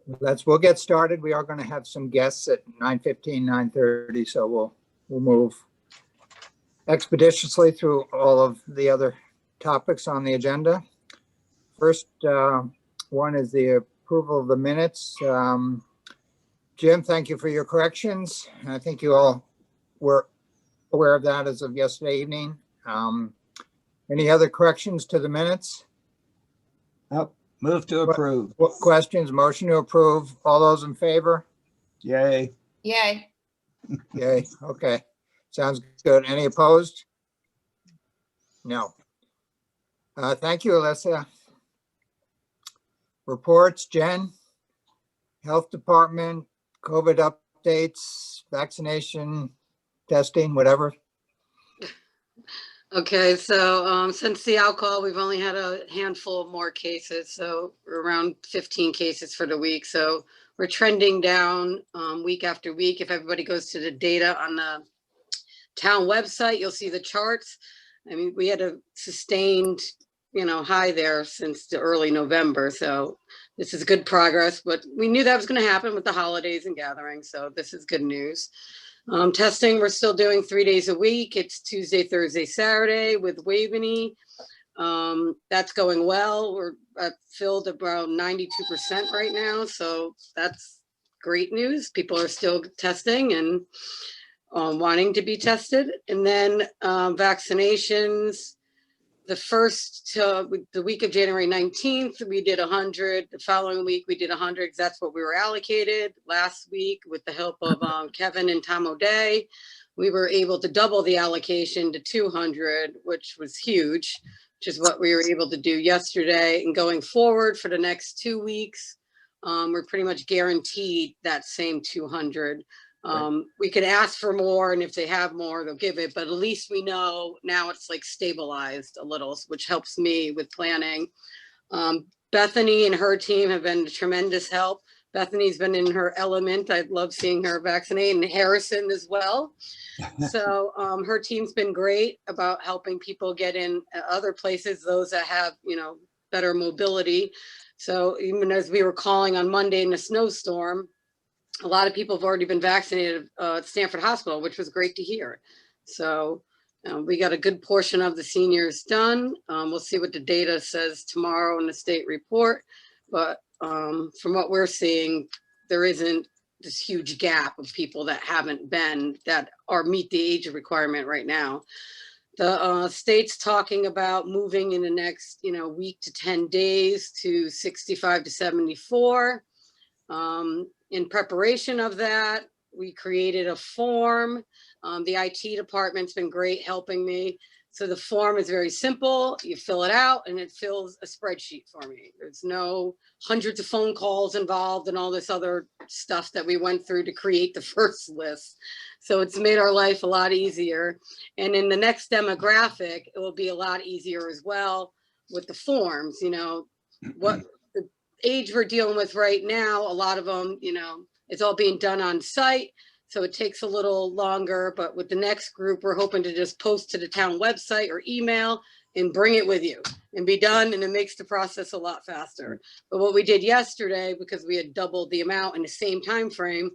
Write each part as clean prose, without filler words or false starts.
We'll get started. We are going to have some guests at 9:15, 9:30, so we'll move expeditiously through all of the other topics on the agenda. First one is the approval of the minutes. Jim, thank you for your corrections. I think you all were aware of that as of yesterday evening. Any other corrections to the minutes? Nope. Move to approve. What questions? Motion to approve. All those in favor? Yay. Yay. Yay. Okay. Sounds good. Any opposed? No. Thank you, Alyssa. Reports, Jen? Health Department, COVID updates, vaccination, testing, whatever. Okay, so since the alcohol, we've only had a handful of more cases, so around 15 cases for the week. So we're trending down week after week. If everybody goes to the data on the town website, you'll see the charts. I mean, we had a sustained, high there since the early November. So this is good progress, but we knew that was going to happen with the holidays and gatherings. So this is good news. Testing, we're still doing 3 days a week. It's Tuesday, Thursday, Saturday with Waveney. That's going well. We're filled about 92% right now. So that's great news. People are still testing and wanting to be tested. And then vaccinations, the week of January 19th, we did 100. The following week, we did 100. That's what we were allocated. Last week, with the help of Kevin and Tom O'Day, we were able to double the allocation to 200, which was huge, which is what we were able to do yesterday. And going forward for the next 2 weeks, we're pretty much guaranteed that same 200. We can ask for more, and if they have more, they'll give it, but at least we know now it's like stabilized a little, which helps me with planning. Bethany and her team have been a tremendous help. Bethany's been in her element. I love seeing her vaccinate, and Harrison as well. So her team's been great about helping people get in other places, those that have, better mobility. So even as we were calling on Monday in a snowstorm, a lot of people have already been vaccinated at Stanford Hospital, which was great to hear. So we got a good portion of the seniors done. We'll see what the data says tomorrow in the state report. But from what we're seeing, there isn't this huge gap of people that haven't been, that are meet the age requirement right now. The state's talking about moving in the next, week to 10 days to 65 to 74. In preparation of that, we created a form. The IT department's been great helping me. So the form is very simple. You fill it out and it fills a spreadsheet for me. There's no hundreds of phone calls involved and all this other stuff that we went through to create the first list. So it's made our life a lot easier. And in the next demographic, it will be a lot easier as well with the forms, what the age we're dealing with right now, a lot of them, it's all being done on site. So it takes a little longer, but with the next group, we're hoping to just post to the town website or email and bring it with you and be done. And it makes the process a lot faster. But what we did yesterday, because we had doubled the amount in the same time frame,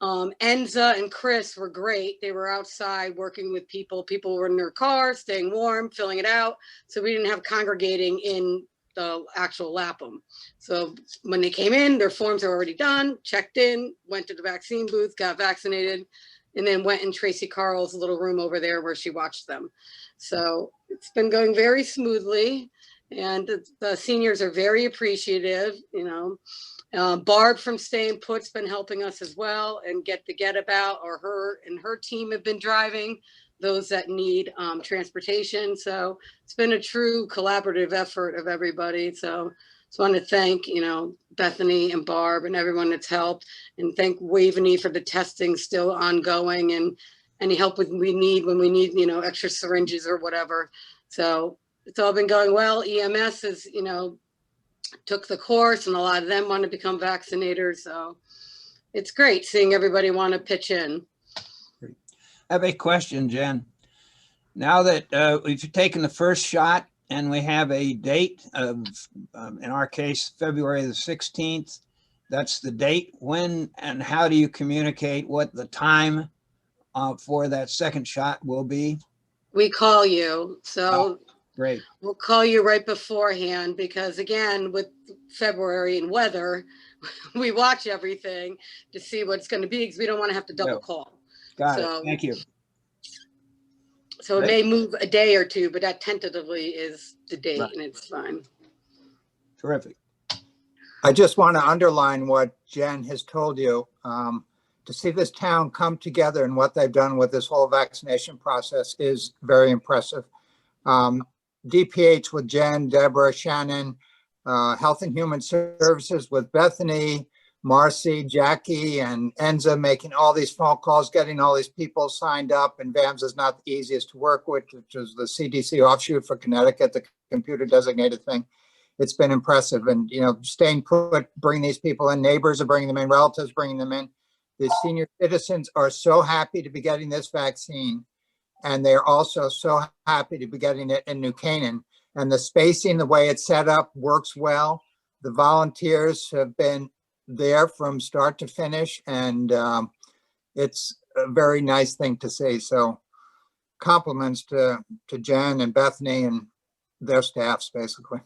Enza and Chris were great. They were outside working with people. People were in their cars, staying warm, filling it out. So we didn't have congregating in the actual LAPM. So when they came in, their forms are already done, checked in, went to the vaccine booth, got vaccinated, and then went in Tracy Carl's little room over there where she watched them. So it's been going very smoothly, and the seniors are very appreciative. Barb from Staying Put's been helping us as well, and Get About, or her and her team have been driving those that need transportation. So it's been a true collaborative effort of everybody. So just want to thank, Bethany and Barb and everyone that's helped, and thank Waveney for the testing still ongoing, and any help we need when we need, extra syringes or whatever. So it's all been going well. EMS is, took the course, and a lot of them want to become vaccinators. So it's great seeing everybody want to pitch in. I have a question, Jen. Now that we've taken the first shot and we have a date of, in our case, February the 16th, That's the date. When and how do you communicate what the time for that second shot will be? We call you. So Great. we'll call you right beforehand because again, with February and weather, we watch everything to see what's going to be because we don't want to have to double call. Got it. So, Thank you. so it may move a day or two, but that tentatively is the date Right. and it's fine. Terrific. I just want to underline what Jen has told you. To see this town come together and what they've done with this whole vaccination process is very impressive. DPH with Jen, Deborah, Shannon, Health and Human Services with Bethany, Marcy, Jackie, and Enza making all these phone calls, getting all these people signed up. And VAMS is not the easiest to work with, which is the CDC offshoot for Connecticut, the computer designated thing. It's been impressive. And, you know, staying put, bring these people in, neighbors are bringing them in, relatives bringing them in. The senior citizens are so happy to be getting this vaccine. And they're also so happy to be getting it in New Canaan. And the spacing, the way it's set up works well. The volunteers have been there from start to finish. And it's a very nice thing to see. So compliments to Jen and Bethany and their staffs, basically.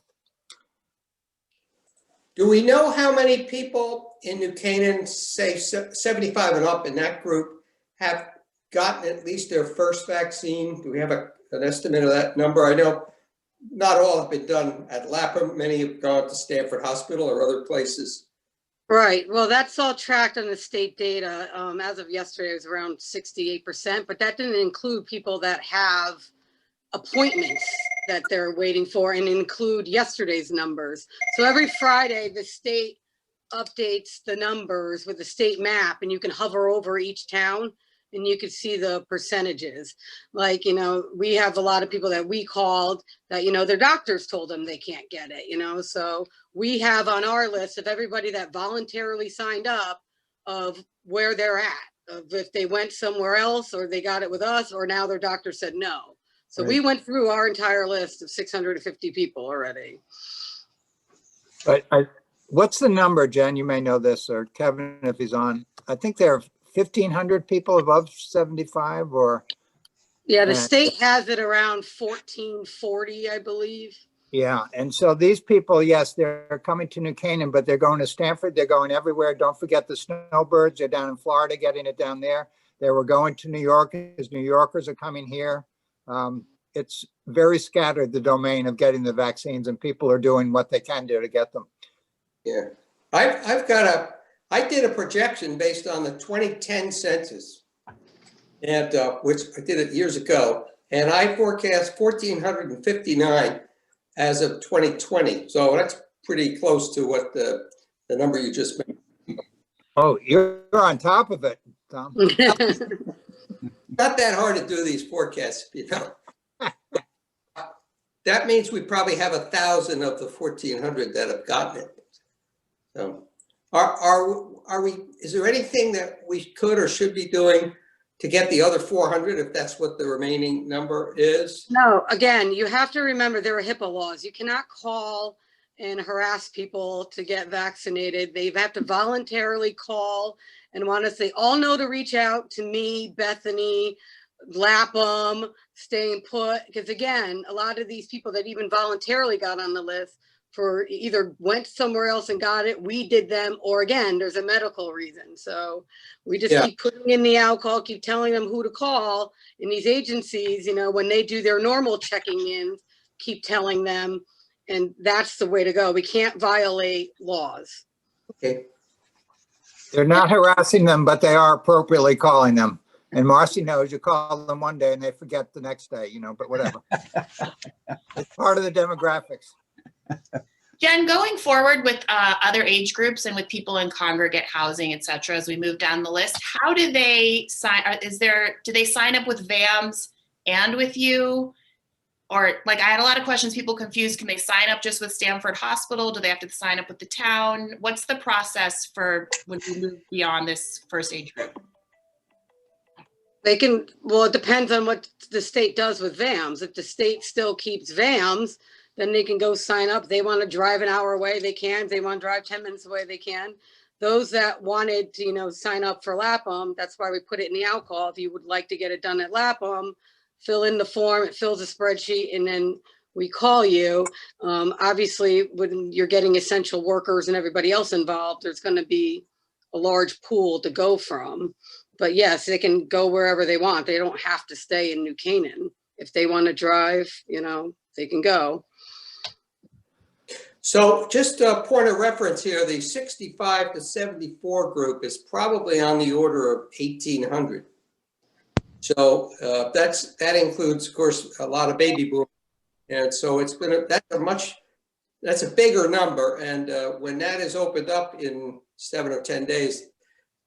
Do we know how many people in New Canaan, say 75 and up in that group, have gotten at least their first vaccine? Do we have an estimate of that number? I know not all have been done at Lapham. Many have gone to Stanford Hospital or other places. Right. Well, that's all tracked on the state data. As of yesterday, it was around 68%, but that didn't include people that have appointments that they're waiting for and include yesterday's numbers. So every Friday, the state updates the numbers with the state map and you can hover over each town and you can see the percentages. Like, you know, we have a lot of people that we called that, you know, their doctors told them they can't get it, you know, so we have on our list of everybody that voluntarily signed up of where they're at, of if they went somewhere else or they got it with us or now their doctor said no. So we went through our entire list of 650 people already. What's the number, Jen? You may know this, or Kevin, if he's on. I think there are 1,500 people above 75, or yeah, the state has it around 1,440, I believe. Yeah, and so these people, yes, they're coming to New Canaan, but they're going to Stanford. They're going everywhere. Don't forget the snowbirds. They're down in Florida, getting it down there. They were going to New York because New Yorkers are coming here. It's very scattered, the domain of getting the vaccines, and people are doing what they can do to get them. Yeah, I did a projection based on the 2010 census, and which I did it years ago, and I forecast 1,459 as of 2020. So that's pretty close to what the number you just made. Oh, you're on top of it, Tom. Not that hard to do these forecasts, you know. That means we probably have 1,000 of the 1,400 that have gotten it. So, are we? Is there anything that we could or should be doing to get the other 400, if that's what the remaining number is? No, again, you have to remember there are HIPAA laws. You cannot call and harass people to get vaccinated. They have to voluntarily call and want us. They all know to reach out to me, Bethany, Lapham, Staying Put, because again, a lot of these people that even voluntarily got on the list for either went somewhere else and got it, we did them, or again, there's a medical reason. So we just keep putting in the alcohol, keep telling them who to call. In these agencies, you know, when they do their normal checking in, keep telling them, and that's the way to go. We can't violate laws. Okay. They're not harassing them, but they are appropriately calling them. And Marcy knows you call them one day and they forget the next day, you know, but whatever. It's part of the demographics. Jen, going forward with other age groups and with people in congregate housing, et cetera, as we move down the list, how do they sign? Do they sign up with VAMS and with you? Or like, I had a lot of questions, people confused. Can they sign up just with Stanford Hospital? Do they have to sign up with the town? What's the process for when we move beyond this first age group? They can, well, it depends on what the state does with VAMS. If the state still keeps VAMS, then they can go sign up. They want to drive an hour away, they can. If they want to drive 10 minutes away, they can. Those that wanted to, sign up for LAPM, that's why we put it in the out call. If you would like to get it done at LAPM, fill in the form, it fills a spreadsheet, and then we call you. Obviously, when you're getting essential workers and everybody else involved, there's going to be a large pool to go from. But yes, they can go wherever they want. They don't have to stay in New Canaan. If they want to drive, they can go. So just a point of reference here, the 65 to 74 group is probably on the order of 1,800. So that includes, of course, a lot of baby boomers. And so that's a bigger number. And when that is opened up in 7 or 10 days,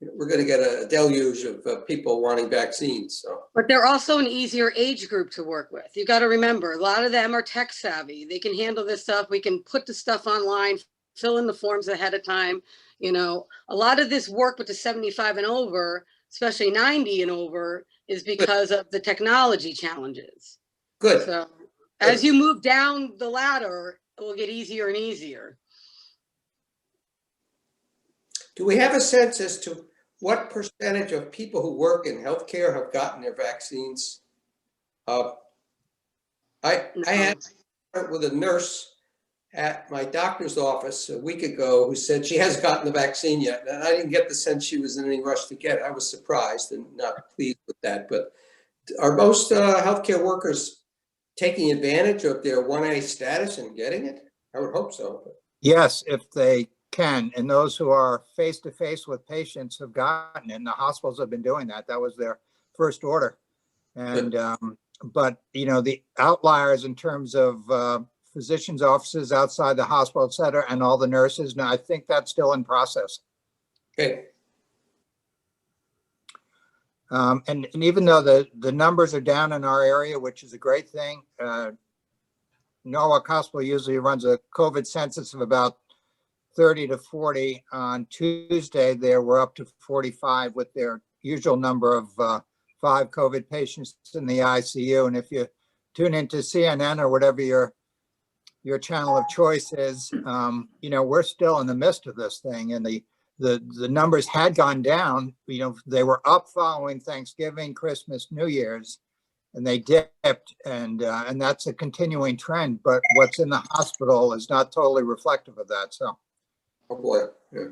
we're going to get a deluge of people wanting vaccines. So. But they're also an easier age group to work with. You got to remember, a lot of them are tech savvy. They can handle this stuff. We can put the stuff online, fill in the forms ahead of time. A lot of this work with the 75 and over, especially 90 and over, is because of the technology challenges. Good. So as you move down the ladder, it will get easier and easier. Do we have a sense as to what percentage of people who work in healthcare have gotten their vaccines? I had with a nurse at my doctor's office a week ago who said she hasn't gotten the vaccine yet. And I didn't get the sense she was in any rush to get it. I was surprised and not pleased with that. But are most healthcare workers taking advantage of their 1A status and getting it? I would hope so. Yes, if they can. And those who are face-to-face with patients have gotten it. And the hospitals have been doing that. That was their first order. And, but, the outliers in terms of physicians' offices outside the hospital, et cetera, and all the nurses, now I think that's still in process. Okay. And even though the numbers are down in our area, which is a great thing, Norwalk Hospital usually runs a COVID census of about 30 to 40. On Tuesday, they were up to 45 with their usual number of 5 COVID patients in the ICU. And if you tune into CNN or whatever your channel of choice is, we're still in the midst of this thing. And the numbers had gone down. They were up following Thanksgiving, Christmas, New Year's, and they dipped, and that's a continuing trend. But what's in the hospital is not totally reflective of that. So, oh boy. Yeah.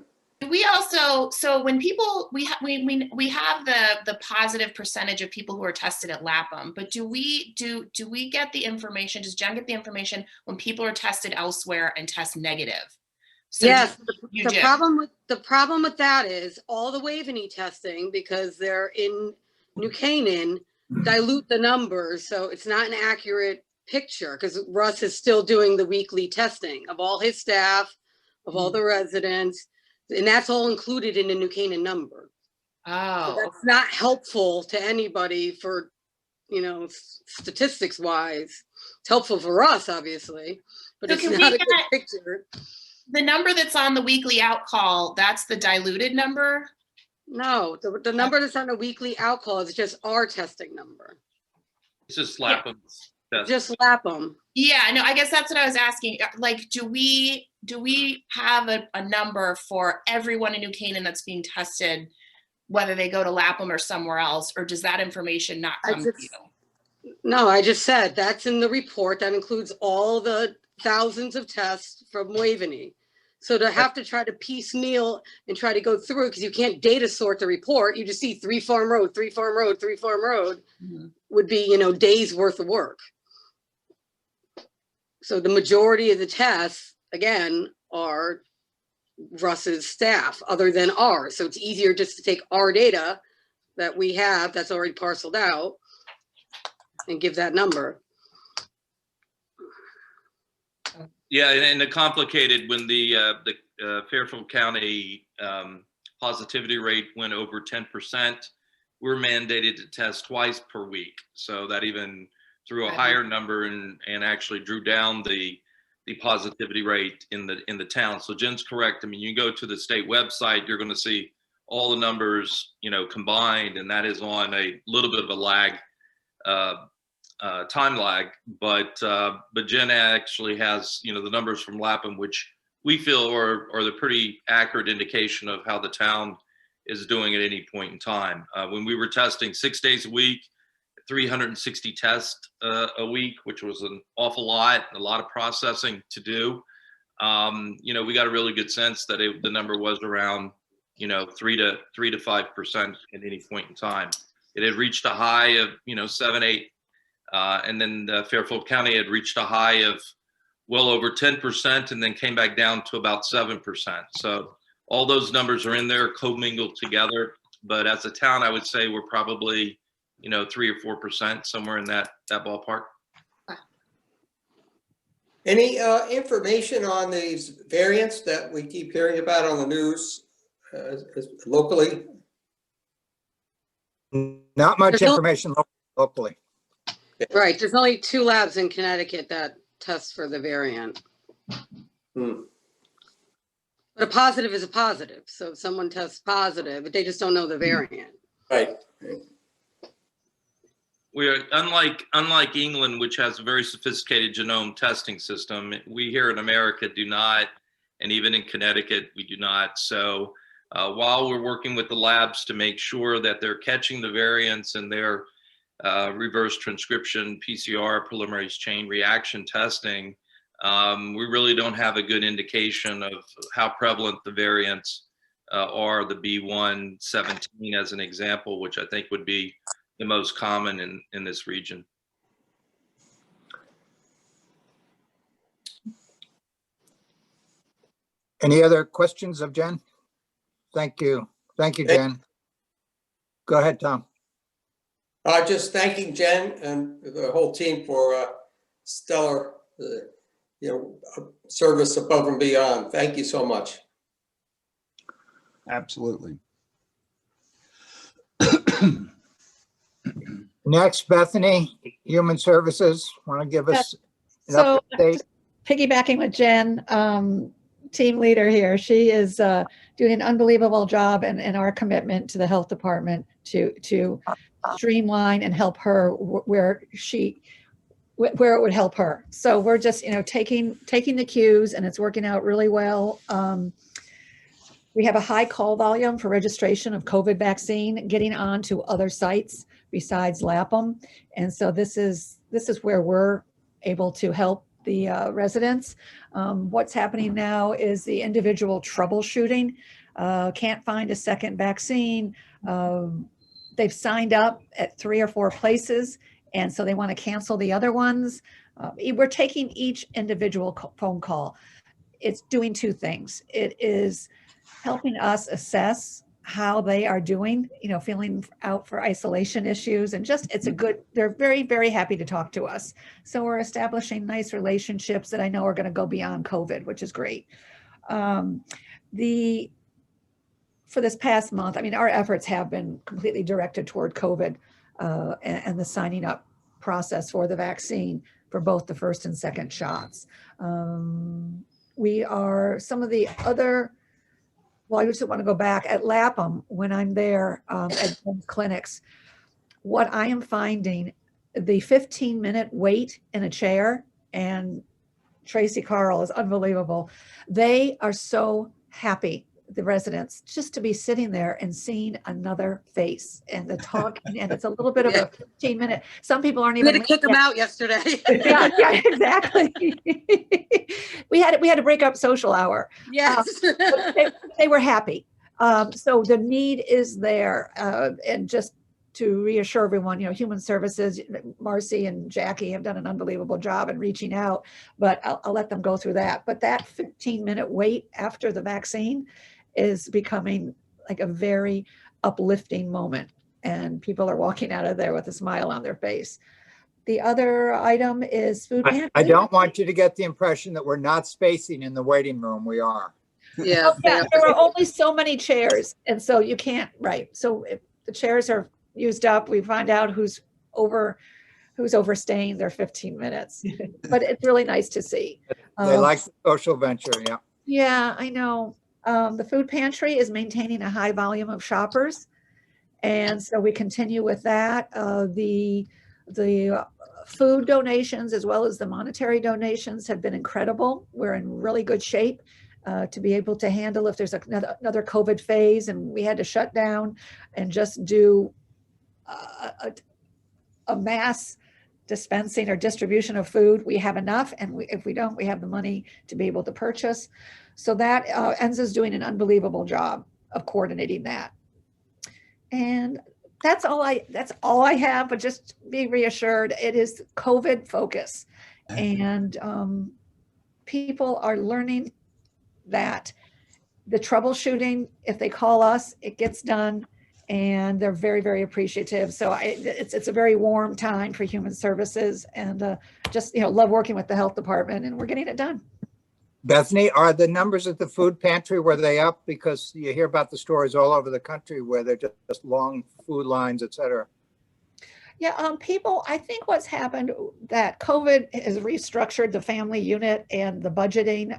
We also, so when people, we have the positive percentage of people who are tested at LAPM, but do we get the information? Does Jen get the information when people are tested elsewhere and test negative? So yes, the problem with that is all the Waveney testing, because they're in New Canaan, dilute the numbers, so it's not an accurate picture, because Russ is still doing the weekly testing of all his staff, of all the residents, and that's all included in the New Canaan number. Oh, So that's not helpful to anybody for, statistics wise. It's helpful for us, obviously, but so it's not a good picture. The number that's on the weekly out call, that's the diluted number? No, the number that's on the weekly out call is just our testing number. It's just LAPM's test. Just LAPM. Yeah, no, I guess that's what I was asking. Like, do we have a number for everyone in New Canaan that's being tested, whether they go to LAPM or somewhere else, or does that information not come to you? No, I just said that's in the report. That includes all the thousands of tests from Waveney. So to have to try to piecemeal and try to go through, because you can't data sort the report, you just see 3 Farm Road, 3 Farm Road, 3 Farm Road, would be, days worth of work. So the majority of the tests, again, are Russ's staff other than ours. So it's easier just to take our data that we have that's already parceled out and give that number. Yeah, and the complicated, when the Fairfield County positivity rate went over 10%, we're mandated to test twice per week. So that even threw a higher number and actually drew down the positivity rate in the town. So Jen's correct. I mean, you go to the state website, you're going to see all the numbers, combined, and that is on a little bit of a lag time lag, but Jen actually has, you know, the numbers from Lapham, which we feel are the pretty accurate indication of how the town is doing at any point in time. When we were testing 6 days a week, 360 tests a week, which was an awful lot, a lot of processing to do. You know, we got a really good sense that the number was around, you know, 3 to 5% at any point in time. It had reached a high of, you know, 7, 8, and then Fairfield County had reached a high of well over 10%, and then came back down to about 7%. So all those numbers are in there, commingled together. But as a town, I would say we're probably, you know, 3 or 4%, somewhere in that ballpark. Any information on these variants that we keep hearing about on the news locally? Not much information locally. Right, there's only 2 labs in Connecticut that test for the variant. Hmm. But a positive is a positive. So if someone tests positive, but they just don't know the variant. Right. We're unlike England, which has a very sophisticated genome testing system. We here in America do not, and even in Connecticut, we do not. So while we're working with the labs to make sure that they're catching the variants and their reverse transcription, PCR, polymerase chain reaction testing, we really don't have a good indication of how prevalent the variants are. The B117 as an example, which I think would be the most common in this region. Any other questions of Jen? Thank you. Thank you, Jen. Go ahead, Tom. Just thanking Jen and the whole team for stellar, service above and beyond. Thank you so much. Absolutely. Next, Bethany, Human Services, want to give us an So update? piggybacking with Jen, team leader here, she is doing an unbelievable job in our commitment to the health department to streamline and help her where it would help her. So we're just, taking the cues, and it's working out really well. We have a high call volume for registration of COVID vaccine, getting on to other sites besides Lapham. And so this is where we're able to help the residents. What's happening now is the individual troubleshooting. Can't find a second vaccine. They've signed up at 3 or 4 places, and so they want to cancel the other ones. We're taking each individual phone call. It's doing 2 things. It is helping us assess how they are doing, feeling out for isolation issues, and just, they're very, very happy to talk to us. So we're establishing nice relationships that I know are going to go beyond COVID, which is great. For this past month, our efforts have been completely directed toward COVID and the signing up process for the vaccine for both the first and second shots. I just want to go back at Lapham when I'm there at clinics. What I am finding, the 15-minute wait in a chair, and Tracy Carl is unbelievable. They are so happy, the residents, just to be sitting there and seeing another face and the talk. And it's a little bit of a 15-minute. Some people aren't even. We had to kick them out yesterday. yeah, exactly. we had to break up social hour. Yes. They were happy. So the need is there, and just to reassure everyone, Human Services, Marcy and Jackie have done an unbelievable job in reaching out, but I'll let them go through that. But that 15-minute wait after the vaccine is becoming like a very uplifting moment, and people are walking out of there with a smile on their face. The other item is food pantry. I don't want you to get the impression that we're not spacing in the waiting room. We are. Yeah. There are only so many chairs, and so you can't, right. So if the chairs are used up, we find out who's overstaying their 15 minutes. But it's really nice to see. They like the social venture, yeah. Yeah, I know. The food pantry is maintaining a high volume of shoppers, and so we continue with that. The food donations as well as the monetary donations have been incredible. We're in really good shape to be able to handle if there's another COVID phase and we had to shut down and just do a mass dispensing or distribution of food. We have enough, and if we don't, we have the money to be able to purchase. So that Enza's doing an unbelievable job of coordinating that. And that's all I have, but just be reassured, it is COVID focus. And people are learning that the troubleshooting, if they call us, it gets done, and they're very, very appreciative. So it's a very warm time for human services, and just, love working with the health department, and we're getting it done. Bethany, are the numbers at the food pantry, were they up? Because you hear about the stories all over the country where they're just long food lines, et cetera. Yeah, people, I think what's happened that COVID has restructured the family unit and the budgeting.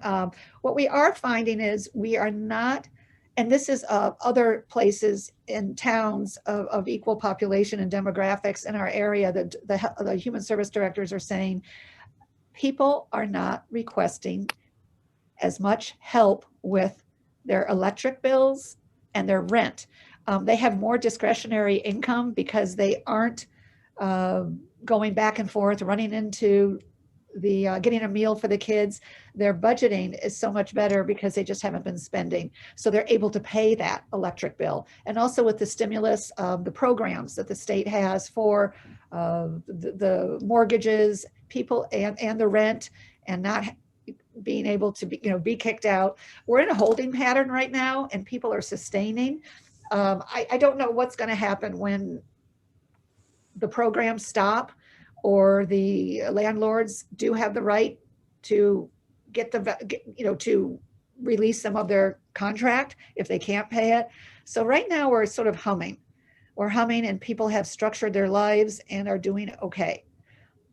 What we are finding is we are not, and this is other places in towns of equal population and demographics in our area, the human service directors are saying people are not requesting as much help with their electric bills and their rent. They have more discretionary income because they aren't going back and forth, running into the getting a meal for the kids. Their budgeting is so much better because they just haven't been spending. So they're able to pay that electric bill. And also with the stimulus, the programs that the state has for the mortgages, people and the rent, and not being able to be kicked out. We're in a holding pattern right now, and people are sustaining. I don't know what's going to happen when the programs stop, or the landlords do have the right to to release some of their contract if they can't pay it. So right now we're sort of humming. We're humming, and people have structured their lives and are doing okay.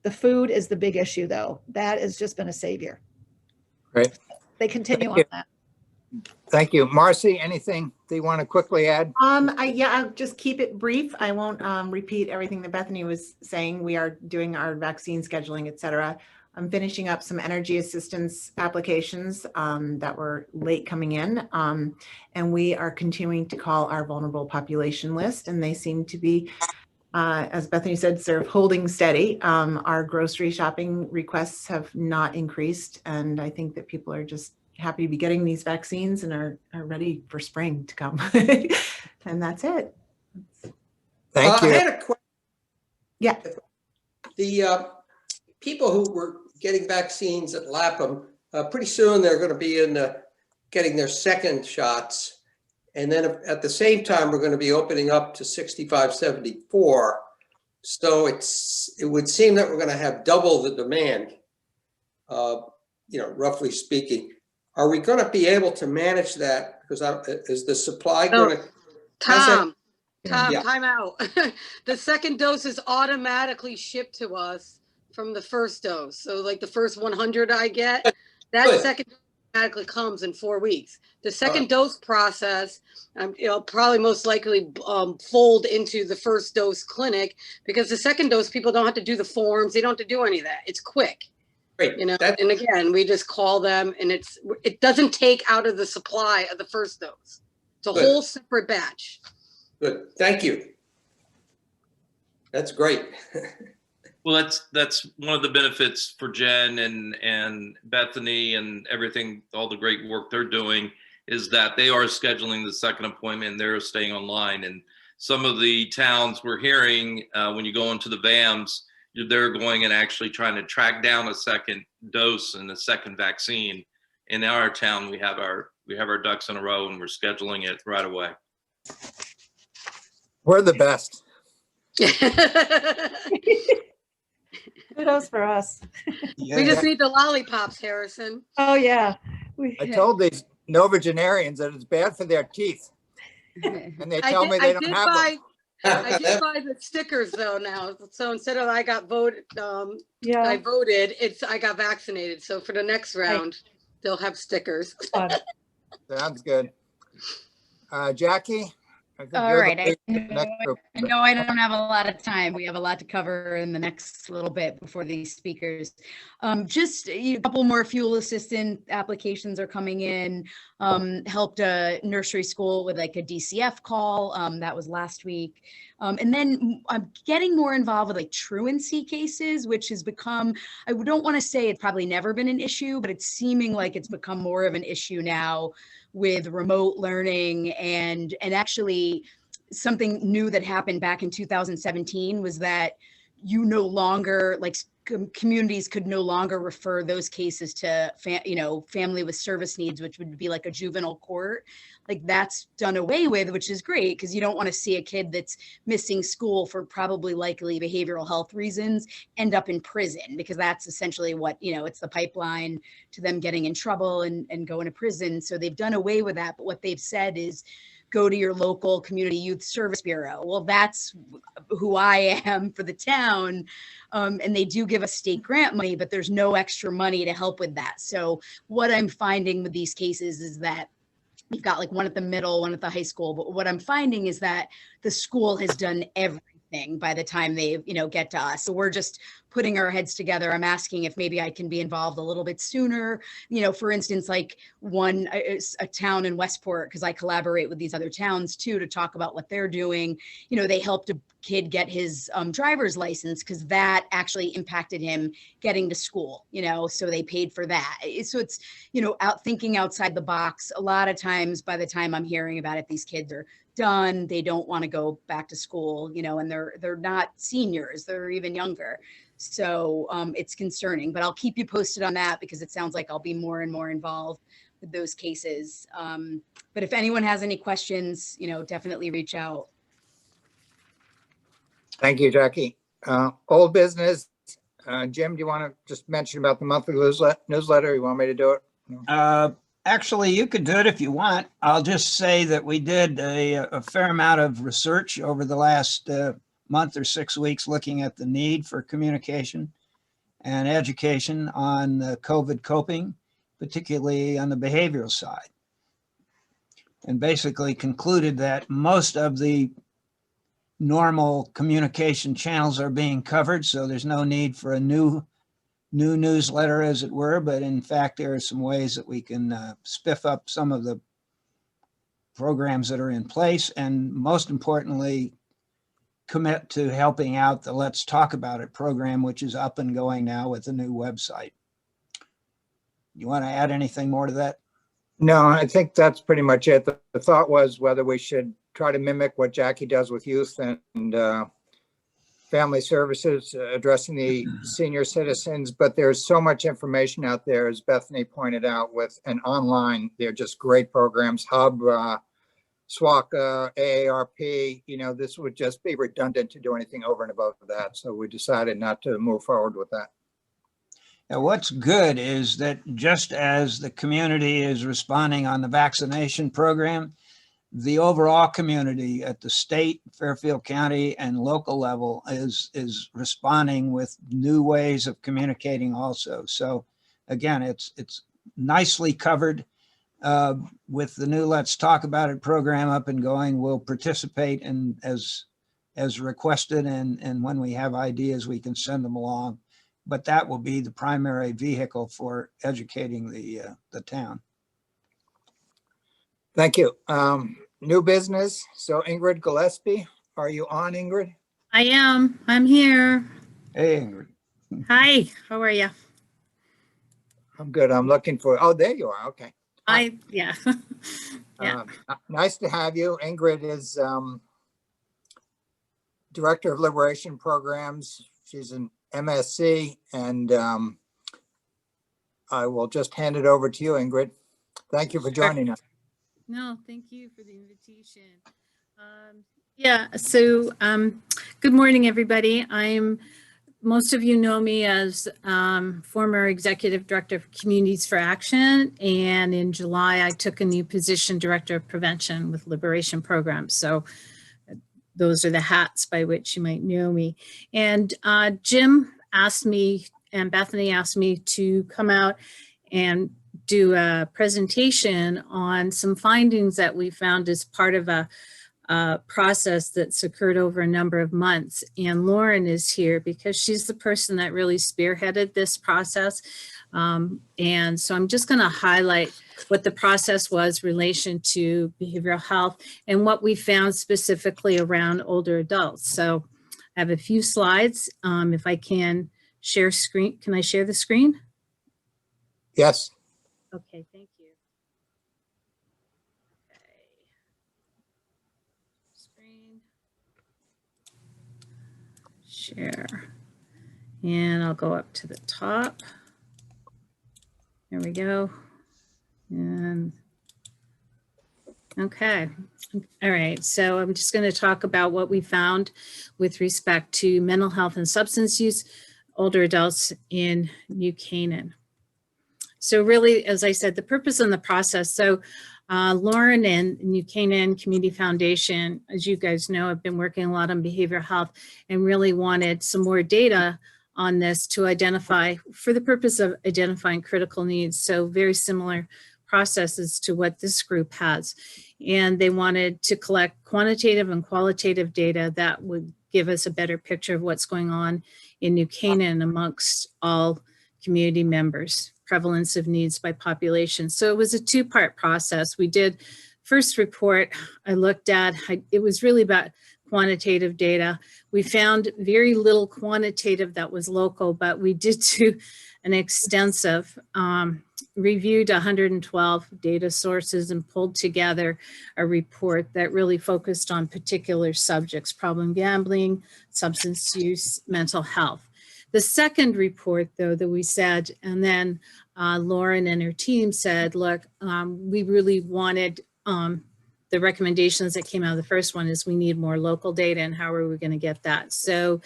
The food is the big issue, though. That has just been a savior. Great. They continue Thank on that. Thank you. Marcy, anything that you want to quickly add? I'll just keep it brief. I won't repeat everything that Bethany was saying. We are doing our vaccine scheduling, et cetera. I'm finishing up some energy assistance applications that were late coming in. And we are continuing to call our vulnerable population list, and they seem to be, as Bethany said, sort of holding steady. Our grocery shopping requests have not increased, and I think that people are just happy to be getting these vaccines and are ready for spring to come. And that's it. Thank you. I had a question. Yeah. The people who were getting vaccines at Lapham, pretty soon they're going to be getting their second shots. And then at the same time, we're going to be opening up to 65, 74. So it would seem that we're going to have double the demand, roughly speaking. Are we going to be able to manage that? Because is the supply going to? Tom, Yeah. time out. The second dose is automatically shipped to us from the first dose. So like the first 100 I get, that Good. second dose automatically comes in 4 weeks. The second dose process, it'll probably most likely fold into the first dose clinic, because the second dose, people don't have to do the forms. They don't have to do any of that. It's quick. Great. And again, we just call them, and it doesn't take out of the supply of the first dose. It's a Good. whole separate batch. Good. Thank you. That's great. Well, that's one of the benefits for Jen and Bethany and everything, all the great work they're doing, is that they are scheduling the second appointment and they're staying online. And some of the towns we're hearing, when you go into the VAMs, they're going and actually trying to track down a second dose and a second vaccine. In our town, we have our ducks in a row, and we're scheduling it right away. We're the best. Kudos for us. We just need the lollipops, Harrison. Oh, yeah. I told these novagenarians that it's bad for their teeth, and they tell me they don't have them. I did buy the stickers though now. So instead of I got voted, Yeah. I voted, I got vaccinated. So for the next round, they'll have stickers. Fun. Sounds good. Jackie, I think All you're the right. lead in the next group, I but- know I don't have a lot of time. We have a lot to cover in the next little bit before these speakers. Just a couple more fuel assistant applications are coming in. Helped a nursery school with like a DCF call. That was last week. And then I'm getting more involved with like truancy cases, which has become, I don't want to say it's probably never been an issue, but it's seeming like it's become more of an issue now with remote learning and actually something new that happened back in 2017 was that you no longer like communities could no longer refer those cases to family with service needs, which would be like a juvenile court. Like that's done away with, which is great because you don't want to see a kid that's missing school for probably likely behavioral health reasons end up in prison, because that's essentially what, it's the pipeline to them getting in trouble and going to prison. So they've done away with that. But what they've said is go to your local community youth service bureau. Well, that's who I am for the town. And they do give us state grant money, but there's no extra money to help with that. So what I'm finding with these cases is that we've got like one at the middle, one at the high school. But what I'm finding is that the school has done everything by the time they, get to us. So we're just putting our heads together. I'm asking if maybe I can be involved a little bit sooner. For instance, like a town in Westport, because I collaborate with these other towns too, to talk about what they're doing. They helped a kid get his driver's license because that actually impacted him getting to school, so they paid for that. So it's, out thinking outside the box. A lot of times by the time I'm hearing about it, these kids are done. They don't want to go back to school, and they're not seniors, they're even younger. So it's concerning, but I'll keep you posted on that because it sounds like I'll be more and more involved with those cases. But if anyone has any questions, definitely reach out. Thank you, Jackie. Old business. Jim, do you want to just mention about the monthly newsletter? You want me to do it? Actually, you could do it if you want. I'll just say that we did a fair amount of research over the last month or 6 weeks looking at the need for communication and education on COVID coping, particularly on the behavioral side. And basically concluded that most of the normal communication channels are being covered, so there's no need for a new newsletter, as it were. But in fact, there are some ways that we can spiff up some of the programs that are in place, and most importantly, commit to helping out the Let's Talk About It program, which is up and going now with a new website. You want to add anything more to that? No, I think that's pretty much it. The thought was whether we should try to mimic what Jackie does with youth and family services, addressing the senior citizens, but there's so much information out there, as Bethany pointed out, with and online. They're just great programs. Hub, SWACA, AARP, this would just be redundant to do anything over and above that. So we decided not to move forward with that. Now, what's good is that just as the community is responding on the vaccination program, the overall community at the state, Fairfield County, and local level is responding with new ways of communicating also. So again, it's nicely covered with the new Let's Talk About It program up and going. We'll participate in as requested, and when we have ideas, we can send them along. But that will be the primary vehicle for educating the town. Thank you. New business. So Ingrid Gillespie, are you on, Ingrid? I am. I'm here. Hey, Ingrid. Hi, how are you? I'm good. I'm looking for, oh, there you are. Okay. Yeah. Yeah. Nice to have you. Ingrid is Director of Liberation Programs. She's an MSc, and I will just hand it over to you, Ingrid. Thank you for joining us. No, thank you for the invitation. So good morning, everybody. Most of you know me as former Executive Director of Communities for Action, and in July I took a new position, Director of Prevention with Liberation Programs. So those are the hats by which you might know me. And Jim asked me, and Bethany asked me to come out and do a presentation on some findings that we found as part of a process that's occurred over a number of months. And Lauren is here because she's the person that really spearheaded this process. And so I'm just going to highlight what the process was in relation to behavioral health and what we found specifically around older adults. So I have a few slides. If I can share screen, can I share the screen? Yes. Okay, thank you. Okay. Screen. Share. And I'll go up to the top. There we go. And okay. All right. So I'm just going to talk about what we found with respect to mental health and substance use, older adults in New Canaan. So really, as I said, the purpose and the process. So Lauren and New Canaan Community Foundation, as you guys know, have been working a lot on behavioral health and really wanted some more data on this to identify, for the purpose of identifying critical needs. So very similar processes to what this group has. And they wanted to collect quantitative and qualitative data that would give us a better picture of what's going on in New Canaan amongst all community members, prevalence of needs by population. So it was a two-part process. We did first report I looked at, it was really about quantitative data. We found very little quantitative that was local, but we did do an extensive, reviewed 112 data sources and pulled together a report that really focused on particular subjects, problem gambling, substance use, mental health. The second report, though, that we said, and then Lauren and her team said, look, we really wanted the recommendations that came out of the first one is we need more local data, and how are we going to get that? So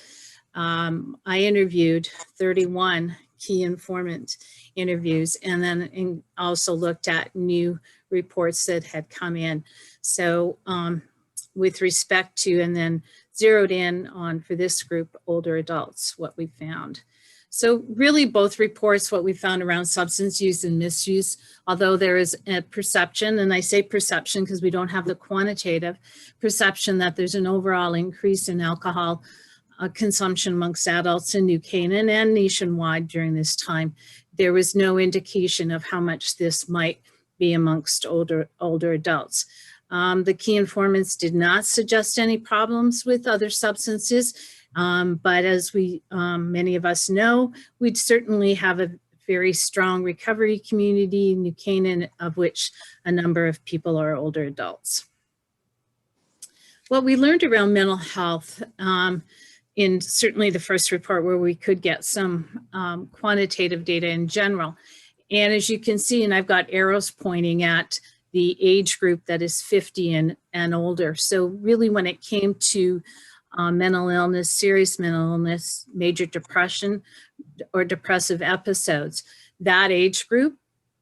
I interviewed 31 key informant interviews, and then also looked at new reports that had come in. So with respect to, and then zeroed in on, for this group, older adults, what we found. So really both reports, what we found around substance use and misuse, although there is a perception, and I say perception because we don't have the quantitative perception, that there's an overall increase in alcohol consumption amongst adults in New Canaan and nationwide during this time. There was no indication of how much this might be amongst older adults. The key informants did not suggest any problems with other substances. But as we, many of us know, we'd certainly have a very strong recovery community in New Canaan, of which a number of people are older adults. What we learned around mental health in certainly the first report, where we could get some quantitative data in general. And as you can see, and I've got arrows pointing at the age group that is 50 and older. So really when it came to mental illness, serious mental illness, major depression, or depressive episodes, that age group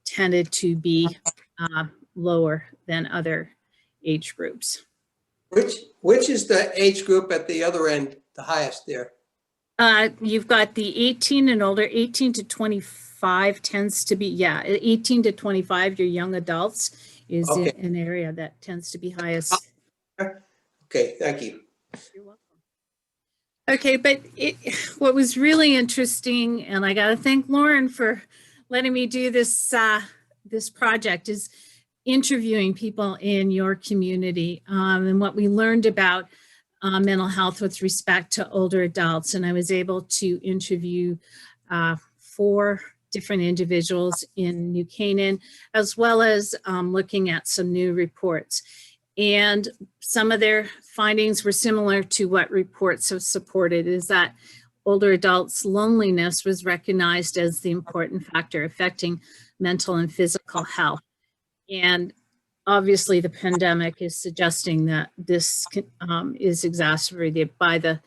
tended to be lower than other age groups. Which is the age group at the other end, the highest there? You've got the 18 and older. 18 to 25 tends to be, yeah, 18 to 25, your young adults is Okay. an area that tends to be highest. Okay, thank you. You're welcome. Okay, but what was really interesting, and I got to thank Lauren for letting me do this this project, is interviewing people in your community and what we learned about mental health with respect to older adults. And I was able to interview 4 different individuals in New Canaan, as well as looking at some new reports. And some of their findings were similar to what reports have supported, is that older adults' loneliness was recognized as the important factor affecting mental and physical health. And obviously the pandemic is suggesting that this is exacerbated by the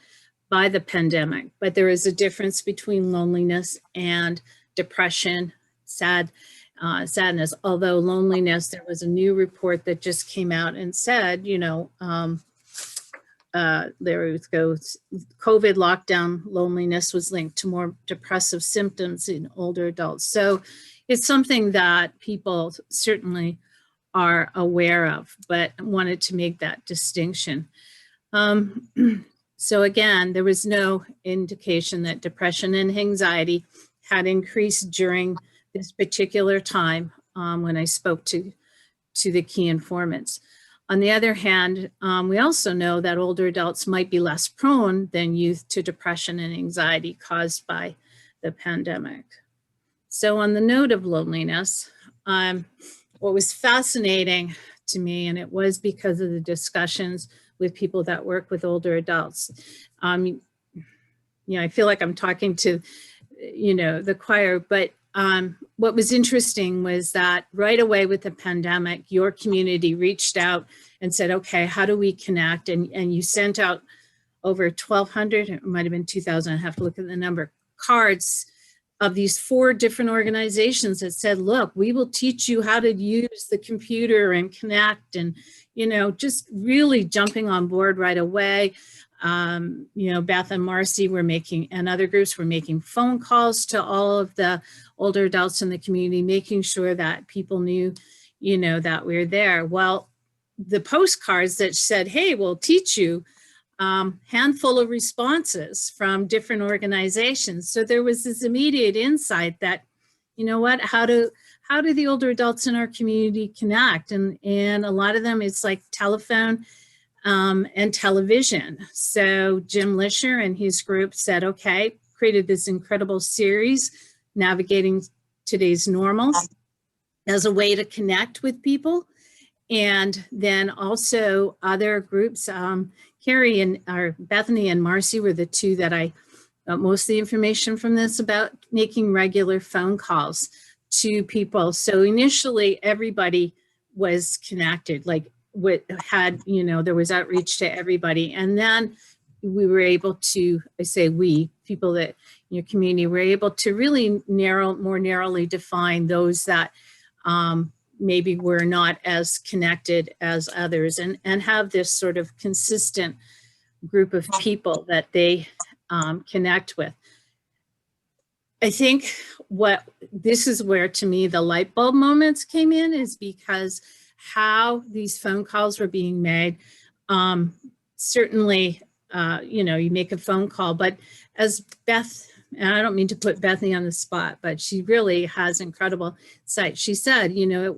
pandemic. But there is a difference between loneliness and depression, sadness. Although loneliness, there was a new report that just came out and said, you know, there it goes, COVID lockdown loneliness was linked to more depressive symptoms in older adults. So it's something that people certainly are aware of, but I wanted to make that distinction. So again, there was no indication that depression and anxiety had increased during this particular time when I spoke to the key informants. On the other hand, we also know that older adults might be less prone than youth to depression and anxiety caused by the pandemic. So on the note of loneliness, what was fascinating to me, and it was because of the discussions with people that work with older adults. You know, I feel like I'm talking to, you know, the choir, but what was interesting was that right away with the pandemic, your community reached out and said, okay, how do we connect? And you sent out over 1,200, it might have been 2,000, I have to look at the number, cards of these 4 different organizations that said, look, we will teach you how to use the computer and connect, and, you know, just really jumping on board right away. You know, Beth and Marcy were making, and other groups were making phone calls to all of the older adults in the community, making sure that people knew, you know, that we're there. Well, the postcards that said, hey, we'll teach you, handful of responses from different organizations. So there was this immediate insight that, you know what, how do the older adults in our community connect? And a lot of them, it's like telephone and television. So Jim Lisher and his group said, okay, created this incredible series, Navigating Today's Normal, as a way to connect with people. And then also other groups, Carrie and Bethany and Marcy were the 2 that I got most of the information from this, about making regular phone calls to people. So initially everybody was connected, like what had, you know, there was outreach to everybody. And then we were able to, I say we, people that in your community were able to really more narrowly define those that maybe we're not as connected as others, and have this sort of consistent group of people that they connect with. I think this is where, to me, the light bulb moments came in, is because how these phone calls were being made. Certainly, you know, you make a phone call, but as Beth, and I don't mean to put Bethany on the spot, but she really has incredible insight. She said, you know,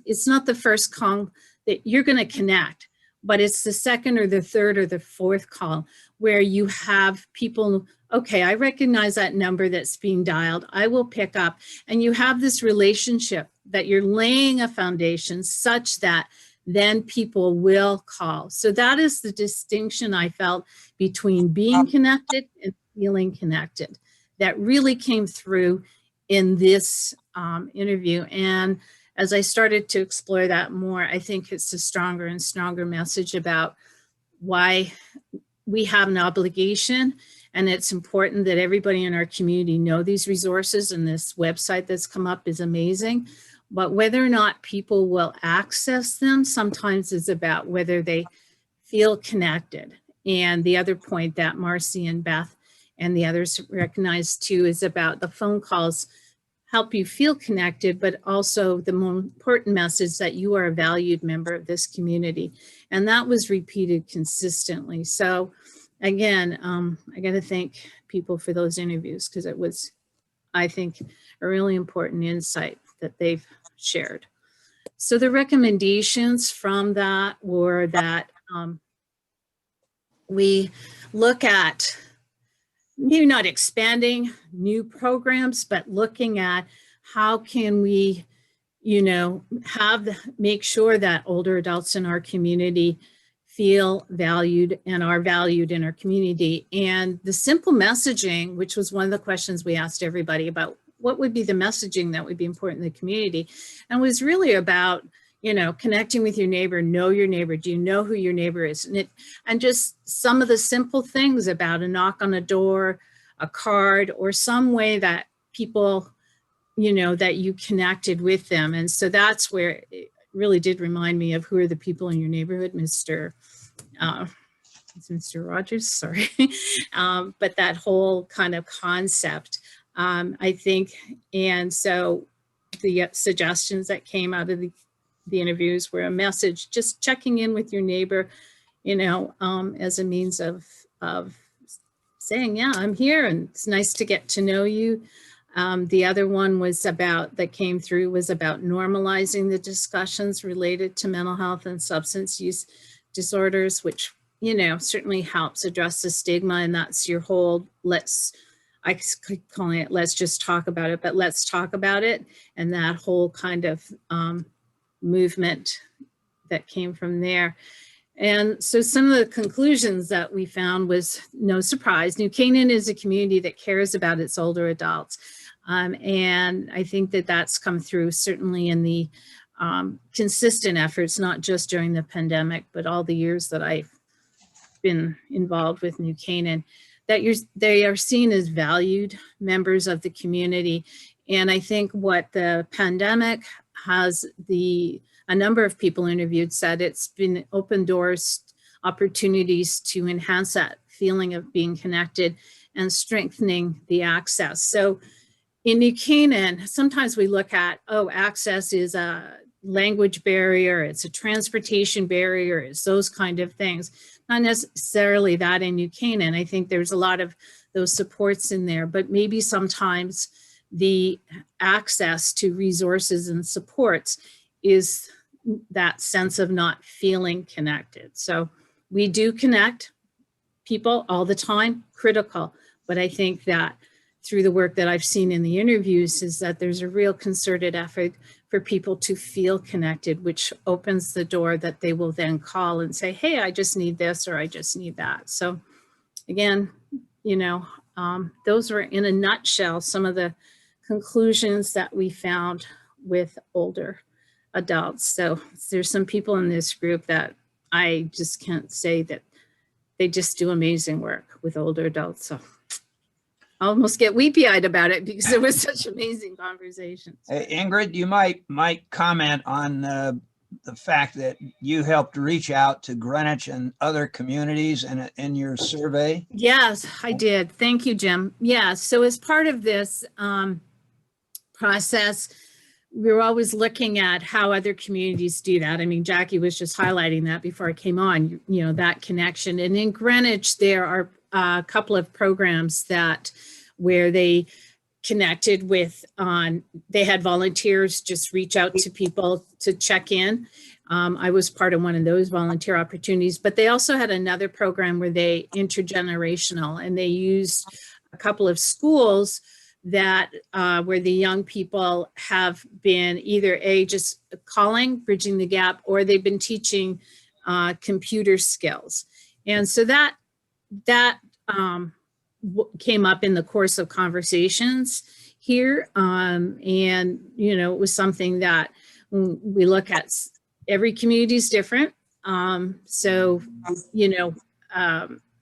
it's not the first call that you're going to connect, but it's the second or the third or the 4th call where you have people, okay, I recognize that number that's being dialed, I will pick up. And you have this relationship that you're laying a foundation such that then people will call. So that is the distinction I felt between being connected and feeling connected. That really came through in this interview. And as I started to explore that more, I think it's a stronger and stronger message about why we have an obligation, and it's important that everybody in our community know these resources, and this website that's come up is amazing. But whether or not people will access them sometimes is about whether they feel connected. And the other point that Marcy and Beth and the others recognize too is about the phone calls help you feel connected, but also the more important message that you are a valued member of this community. And that was repeated consistently. So again, I got to thank people for those interviews, because it was, I think, a really important insight that they've shared. So the recommendations from that were that we look at maybe not expanding new programs, but looking at how can we, you know, make sure that older adults in our community feel valued and are valued in our community. And the simple messaging, which was one of the questions we asked everybody about, what would be the messaging that would be important in the community, and was really about, you know, connecting with your neighbor, know your neighbor. Do you know who your neighbor is? And just some of the simple things about a knock on a door, a card, or some way that people, you know, that you connected with them. And so that's where it really did remind me of who are the people in your neighborhood, Mr. Rogers, sorry. But that whole kind of concept, I think, and so the suggestions that came out of the interviews were a message, just checking in with your neighbor, you know, as a means of saying, yeah, I'm here and it's nice to get to know you. The other one was that came through was about normalizing the discussions related to mental health and substance use disorders, which, you know, certainly helps address the stigma. And that's your whole, I keep calling it, let's just talk about it, but let's talk about it. And that whole kind of movement that came from there. And so some of the conclusions that we found was, no surprise, New Canaan is a community that cares about its older adults. And I think that that's come through certainly in the consistent efforts, not just during the pandemic, but all the years that I've been involved with New Canaan, that they are seen as valued members of the community. And I think what the pandemic has, a number of people interviewed said it's been open doors, opportunities to enhance that feeling of being connected and strengthening the access. So in New Canaan, sometimes we look at, oh, access is a language barrier, it's a transportation barrier, it's those kind of things. Not necessarily that in New Canaan. I think there's a lot of those supports in there, but maybe sometimes the access to resources and supports is that sense of not feeling connected. So we do connect people all the time, critical, but I think that through the work that I've seen in the interviews is that there's a real concerted effort for people to feel connected, which opens the door that they will then call and say, hey, I just need this, or I just need that. So again, you know, those were in a nutshell, some of the conclusions that we found with older adults. So there's some people in this group that I just can't say that they just do amazing work with older adults. So I almost get weepy-eyed about it because it was such amazing conversations. Hey, Ingrid, you might comment on the fact that you helped reach out to Greenwich and other communities in your survey. Yes, I did. Thank you, Jim. Yeah, so as part of this process, we were always looking at how other communities do that. I mean, Jackie was just highlighting that before I came on, you know, that connection. And in Greenwich, there are a couple of programs where they connected with, they had volunteers just reach out to people to check in. I was part of one of those volunteer opportunities, but they also had another program where they intergenerational, and they used a couple of schools that where the young people have been either just calling, bridging the gap, or they've been teaching computer skills. And so that came up in the course of conversations here. And, you know, it was something that we look at, every community is different. So, you know,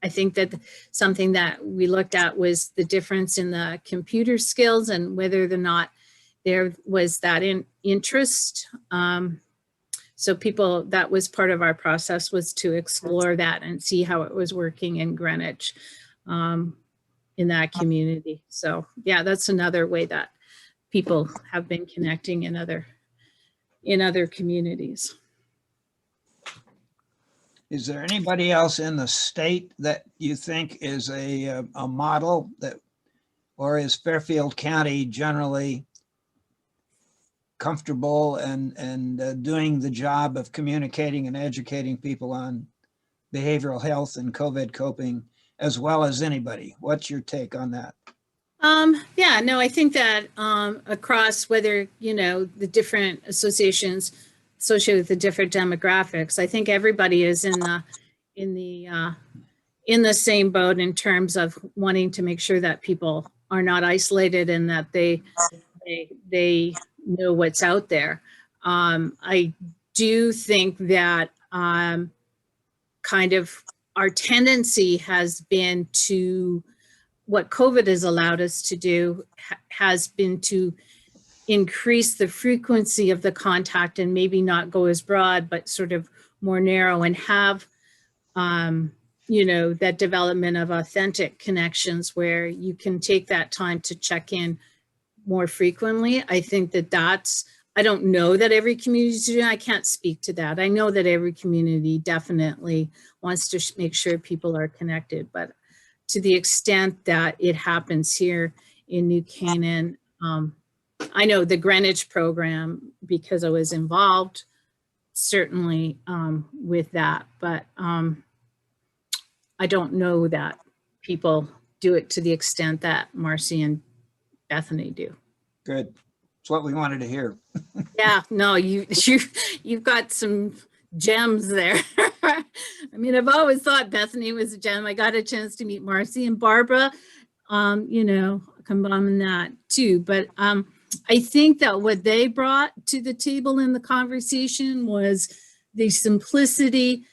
I think that something that we looked at was the difference in the computer skills and whether or not there was that interest. So people, that was part of our process, was to explore that and see how it was working in Greenwich, in that community. So yeah, that's another way that people have been connecting in other communities. Is there anybody else in the state that you think is a model that, or is Fairfield County generally comfortable and doing the job of communicating and educating people on behavioral health and COVID coping as well as anybody? What's your take on that? Yeah, no, I think that across, whether, you know, the different associations associated with the different demographics, I think everybody is in the same boat in terms of wanting to make sure that people are not isolated and that they know what's out there. I do think that kind of our tendency has been to, what COVID has allowed us to do has been to increase the frequency of the contact and maybe not go as broad, but sort of more narrow, and have, you know, that development of authentic connections where you can take that time to check in more frequently. I think that that's I don't know that every community is doing. I can't speak to that. I know that every community definitely wants to make sure people are connected, but to the extent that it happens here in New Canaan, I know the Greenwich program because I was involved certainly with that, but I don't know that people do it to the extent that Marcy and Bethany do. Good. It's what we wanted to hear. Yeah, no, you've got some gems there. I mean, I've always thought Bethany was a gem. I got a chance to meet Marcy and Barbara, you know, combining that too. But I think that what they brought to the table in the conversation was the simplicity,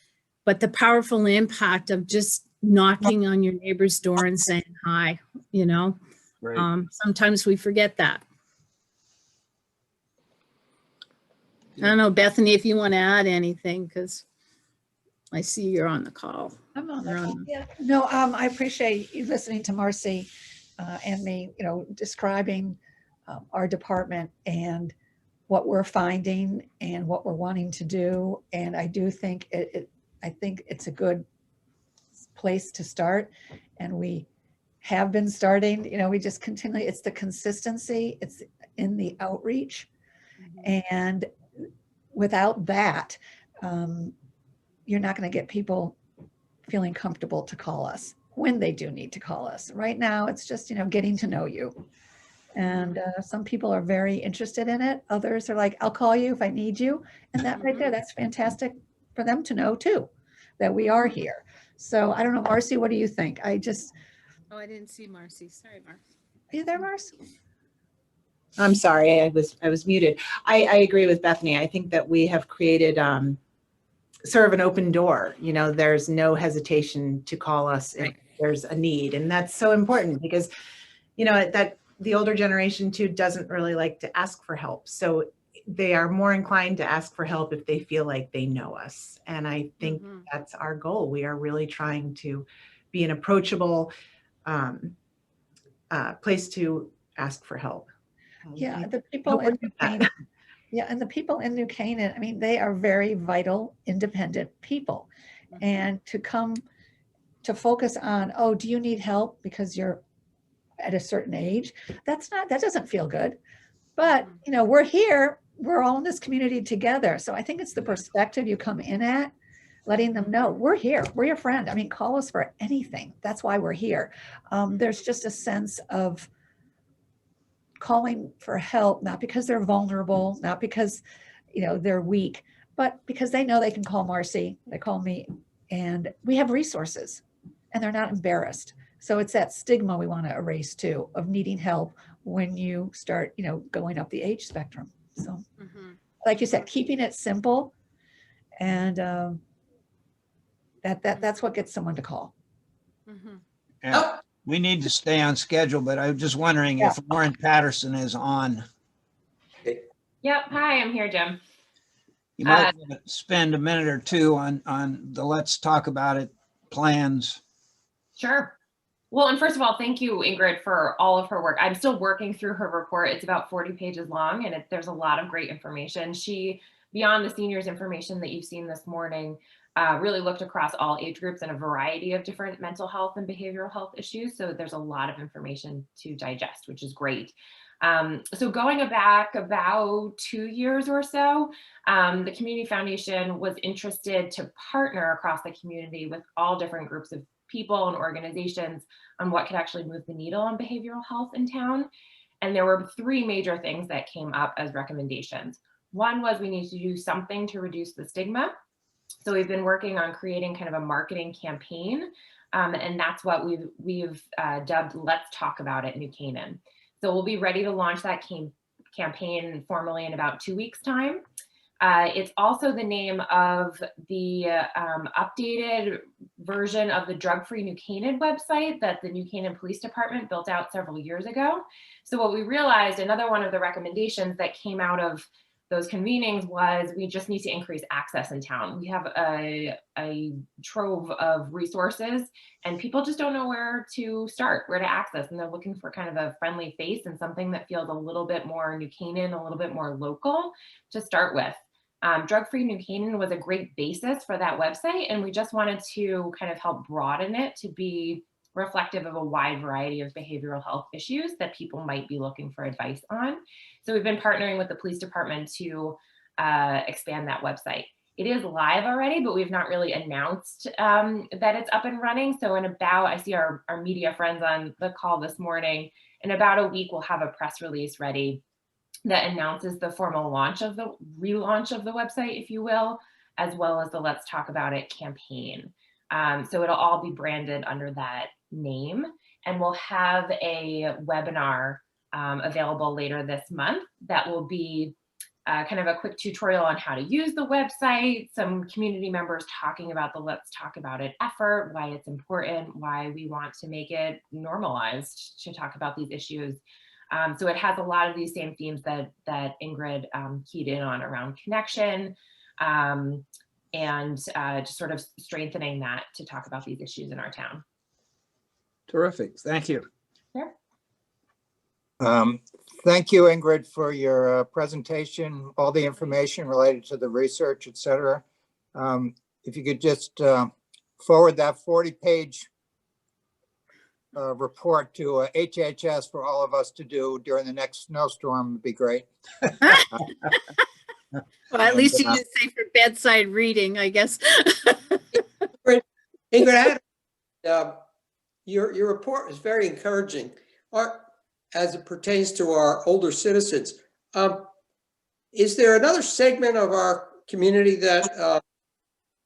but the powerful impact of just knocking on your neighbor's door and saying hi, you know. Right. Sometimes we forget that. I don't know, Bethany, if you want to add anything, because I see you're on the call. I'm on the You're call. on- Yeah, no, I appreciate you listening to Marcy and me, you know, describing our department and what we're finding and what we're wanting to do. And I do think I think it's a good place to start. And we have been starting, you know, we just continually, it's the consistency, it's in the outreach. And without that, you're not going to get people feeling comfortable to call us when they do need to call us. Right now, it's just, you know, getting to know you. And some people are very interested in it. Others are like, I'll call you if I need you. And that right there, that's fantastic for them to know too, that we are here. So I don't know, Marcy, what do you think? Oh, I didn't see Marcy. Sorry, Marcy. Are you there, Marcy? I'm sorry, I was muted. I agree with Bethany. I think that we have created sort of an open door. You know, there's no hesitation to call us if there's a need. And that's so important because, you know, that the older generation too doesn't really like to ask for help. So they are more inclined to ask for help if they feel like they know us. And I think that's our goal. We are really trying to be an approachable place to ask for help. Yeah, the people in New Canaan. Yeah, and the people in New Canaan, I mean, they are very vital, independent people. And to come to focus on, oh, do you need help because you're at a certain age? That doesn't feel good. But, you know, we're here, we're all in this community together. So I think it's the perspective you come in at, letting them know we're here, we're your friend. I mean, call us for anything. That's why we're here. There's just a sense of calling for help, not because they're vulnerable, not because, you know, they're weak, but because they know they can call Marcy, they call me, and we have resources and they're not embarrassed. So it's that stigma we want to erase too, of needing help when you start, you know, going up the age spectrum. So like you said, keeping it simple, and that's what gets someone to call. Yeah. We need to stay on schedule, but I was just wondering if Lauren Patterson is on. Yep. Hi, I'm here, Jim. You might want to spend a minute or two on the Let's Talk About It plans. Sure. Well, and first of all, thank you, Ingrid, for all of her work. I'm still working through her report. It's about 40 pages long, and there's a lot of great information. She, beyond the seniors information that you've seen this morning, really looked across all age groups and a variety of different mental health and behavioral health issues. So there's a lot of information to digest, which is great. So going back about 2 years or so, the Community Foundation was interested to partner across the community with all different groups of people and organizations on what could actually move the needle on behavioral health in town. And there were 3 major things that came up as recommendations. One was we need to do something to reduce the stigma. So we've been working on creating kind of a marketing campaign, and that's what we've dubbed Let's Talk About It New Canaan. So we'll be ready to launch that campaign formally in about 2 weeks' time. It's also the name of the updated version of the Drug Free New Canaan website that the New Canaan Police Department built out several years ago. So what we realized, another one of the recommendations that came out of those convenings was we just need to increase access in town. We have a trove of resources and people just don't know where to start, where to access. And they're looking for kind of a friendly face and something that feels a little bit more New Canaan, a little bit more local to start with. Drug-Free New Canaan was a great basis for that website. And we just wanted to kind of help broaden it to be reflective of a wide variety of behavioral health issues that people might be looking for advice on. So we've been partnering with the police department to expand that website. It is live already, but we've not really announced that it's up and running. So in about, I see our media friends on the call this morning, in about a week, we'll have a press release ready that announces the formal launch of the relaunch of the website, if you will, as well as the Let's Talk About It campaign. So it'll all be branded under that name, and we'll have a webinar available later this month that will be kind of a quick tutorial on how to use the website, some community members talking about the Let's Talk About It effort, why it's important, why we want to make it normalized to talk about these issues. So it has a lot of these same themes that Ingrid keyed in on around connection, and just sort of strengthening that to talk about these issues in our town. Terrific. Thank you. Sure. Thank you, Ingrid, for your presentation, all the information related to the research, et cetera. If you could just forward that 40-page report to HHS for all of us to do during the next snowstorm would be great. Well, at least you didn't say for bedside reading, I guess. Ingrid, your report is very encouraging as it pertains to our older citizens. Is there another segment of our community that,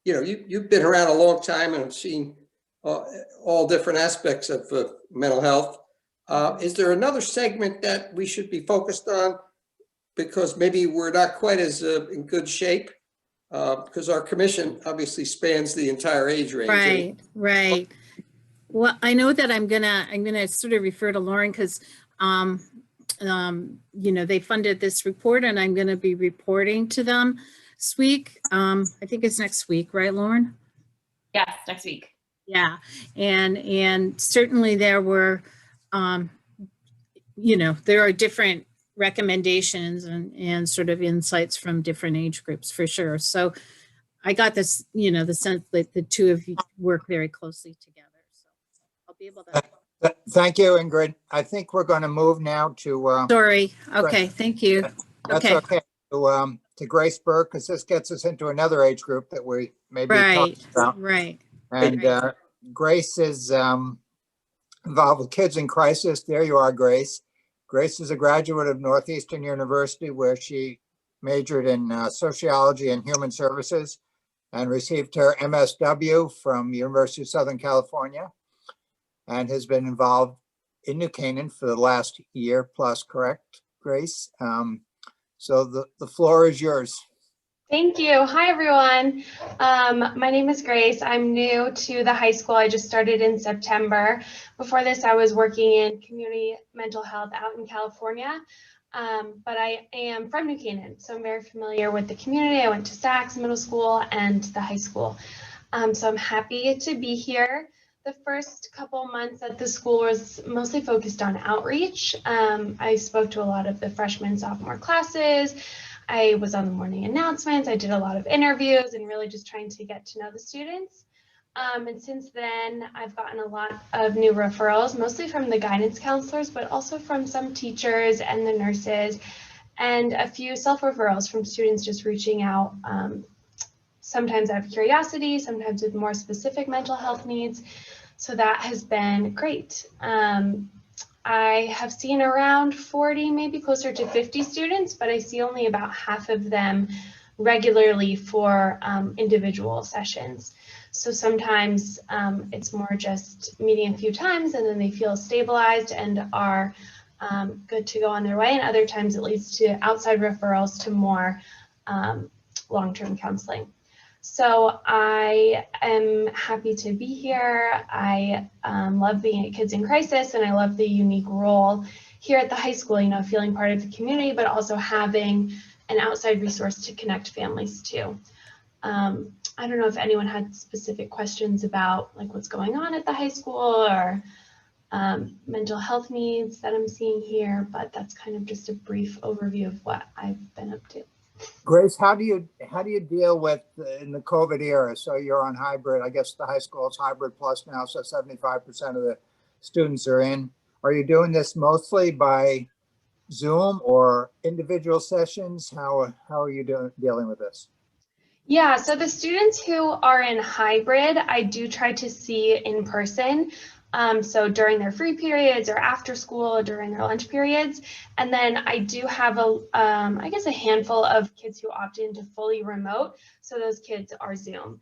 you've been around a long time and have seen all different aspects of mental health. Is there another segment that we should be focused on because maybe we're not quite as in good shape? Because our commission obviously spans the entire age range. Right. Well, I know that I'm gonna sort of refer to Lauren because they funded this report and I'm gonna be reporting to them this week. I think it's next week, right, Lauren? Yes, next week. Yeah, and certainly there were, there are different recommendations and sort of insights from different age groups for sure. So I got this, the sense that the two of you work very closely together. So I'll be able to. Thank you, Ingrid. I think we're going to move now to. Sorry. Okay. Thank you. That's okay. To Grace Burke, because this gets us into another age group that we maybe talked about. Right. And Grace is involved with Kids in Crisis. There you are, Grace. Grace is a graduate of Northeastern University, where she majored in sociology and human services and received her MSW from University of Southern California, and has been involved in New Canaan for the last year plus, correct, Grace? So the floor is yours. Thank you. Hi, everyone. My name is Grace. I'm new to the high school. I just started in September. Before this, I was working in community mental health out in California, but I am from New Canaan, so I'm very familiar with the community. I went to Sachs Middle School and the high school, so I'm happy to be here. The first couple months at the school was mostly focused on outreach. I spoke to a lot of the freshman, sophomore classes. I was on the morning announcements. I did a lot of interviews and really just trying to get to know the students. And since then, I've gotten a lot of new referrals, mostly from the guidance counselors, but also from some teachers and the nurses, and a few self-referrals from students just reaching out, sometimes out of curiosity, sometimes with more specific mental health needs. So that has been great. I have seen around 40, maybe closer to 50 students, but I see only about half of them regularly for individual sessions. So sometimes it's more just meeting a few times and then they feel stabilized and are good to go on their way. And other times it leads to outside referrals to more long-term counseling. So I am happy to be here. I love being at Kids in Crisis, and I love the unique role here at the high school, feeling part of the community, but also having an outside resource to connect families to. I don't know if anyone had specific questions about like what's going on at the high school or mental health needs that I'm seeing here, but that's kind of just a brief overview of what I've been up to. Grace, how do you deal with in the COVID era? So you're on hybrid. I guess the high school is hybrid plus now, so 75% of the students are in. Are you doing this mostly by Zoom or individual sessions? How are you dealing with this? Yeah, so the students who are in hybrid, I do try to see in person. So during their free periods or after school or during their lunch periods. And then I do have I guess a handful of kids who opt into fully remote. So those kids are Zoom.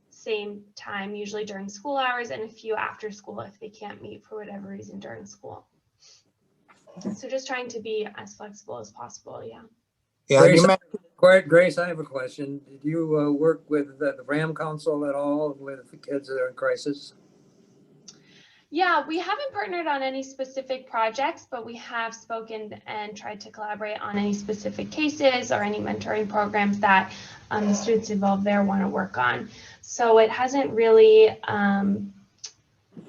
Same time, usually during school hours, and a few after school if they can't meet for whatever reason during school. So just trying to be as flexible as possible, yeah. Yeah, Grace, I have a question. Did you work with the RAM Council at all with the kids that are in crisis? Yeah, we haven't partnered on any specific projects, but we have spoken and tried to collaborate on any specific cases or any mentoring programs that the students involved there want to work on. So it hasn't really,